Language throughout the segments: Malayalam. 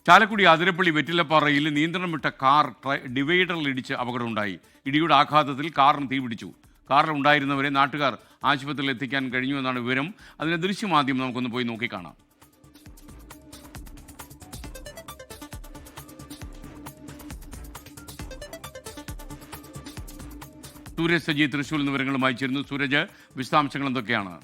ചാലക്കുടി അതിരപ്പള്ളി വെറ്റിലപ്പാറയിൽ നിയന്ത്രണം വിട്ട കാർ ഡിവൈഡറിലിടിച്ച് അപകടമുണ്ടായി. ഇടിയുടെ ആഘാതത്തിൽ കാറിന് തീപിടിച്ചു. കാറിൽ ഉണ്ടായിരുന്നവരെ നാട്ടുകാർ ആശുപത്രിയിൽ എത്തിക്കാൻ കഴിഞ്ഞുവെന്നാണ് വിവരം. അതിന്റെ ദൃശ്യമാദ്യം നമുക്കൊന്ന് പോയി നോക്കിക്കാണാം. സൂരജ് സജി തൃശ്ശൂരിൽ നിന്ന് വിവരങ്ങളുമായി ചേരുന്നു. സൂരജ്, വിശദാംശങ്ങൾ എന്തൊക്കെയാണ്?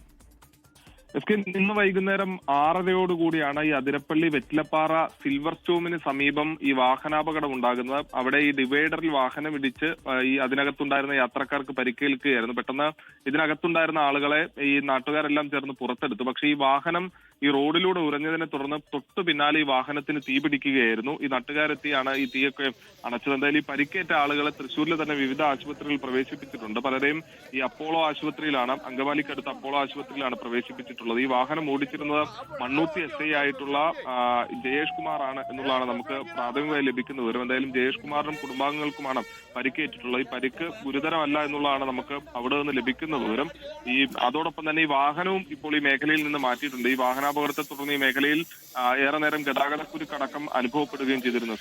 ഇന്ന് വൈകുന്നേരം 6:30 ഈ അതിരപ്പള്ളി വെറ്റിലപ്പാറ സിൽവർ സ്റ്റോമിന് സമീപം ഈ വാഹനാപകടം ഉണ്ടാകുന്നത്. അവിടെ ഈ ഡിവൈഡറിൽ വാഹനം ഇടിച്ച് ഈ അതിനകത്തുണ്ടായിരുന്ന യാത്രക്കാർക്ക് പരിക്കേൽക്കുകയായിരുന്നു. പെട്ടെന്ന് ഇതിനകത്തുണ്ടായിരുന്ന ആളുകളെ ഈ നാട്ടുകാരെല്ലാം ചേർന്ന് പുറത്തെടുത്തു. പക്ഷേ ഈ വാഹനം ഈ റോഡിലൂടെ ഉരഞ്ഞതിനെ തുടർന്ന് തൊട്ടു പിന്നാലെ ഈ വാഹനത്തിന് തീപിടിക്കുകയായിരുന്നു. ഈ നാട്ടുകാരെത്തിയാണ് ഈ തീയൊക്കെ അണച്ചത്. എന്തായാലും ഈ പരിക്കേറ്റ ആളുകളെ തൃശ്ശൂരിൽ തന്നെ വിവിധ ആശുപത്രികളിൽ പ്രവേശിപ്പിച്ചിട്ടുണ്ട്. പലരെയും ഈ അപ്പോളോ ആശുപത്രിയിലാണ്, അങ്കമാലിക്കടുത്ത് അപ്പോളോ ആശുപത്രിയിലാണ് പ്രവേശിപ്പിച്ചിട്ടുള്ളത്. ഈ വാഹനം ഓടിച്ചിരുന്നത് മണ്ണൂത്തി SI ആയിട്ടുള്ള ജയേഷ് കുമാർ ആണ് എന്നുള്ളതാണ് നമുക്ക് പ്രാഥമികമായി ലഭിക്കുന്ന വിവരം. എന്തായാലും ജയേഷ് കുമാറിനും കുടുംബാംഗങ്ങൾക്കുമാണ് പരിക്കേറ്റിട്ടുള്ളത്. ഈ പരിക്ക് ഗുരുതരമല്ല എന്നുള്ളതാണ് നമുക്ക് അവിടെ നിന്ന് ലഭിക്കുന്ന വിവരം. അതോടൊപ്പം തന്നെ ഈ വാഹനവും ഇപ്പോൾ ഈ മേഖലയിൽ നിന്ന് മാറ്റിയിട്ടുണ്ട്. ഈ വാഹനാപകടത്തെ തുടർന്ന് ഈ മേഖലയിൽ ഏറെ നേരം ഗതാഗതക്കുരുക്കടക്കം അനുഭവപ്പെടുകയും ചെയ്തിരുന്നു.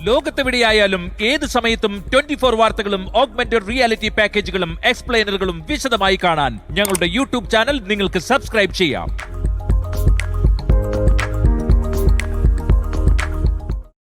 ലോകത്തെവിടെയായാലും ഏത് സമയത്തും 24 വാർത്തകളും ഓഗ്മെന്റഡ് റിയാലിറ്റി പാക്കേജുകളും എക്സ്പ്ലെയിനറുകളും വിശദമായി കാണാൻ ഞങ്ങളുടെ യൂട്യൂബ് ചാനൽ നിങ്ങൾക്ക് സബ്സ്ക്രൈബ് ചെയ്യാം.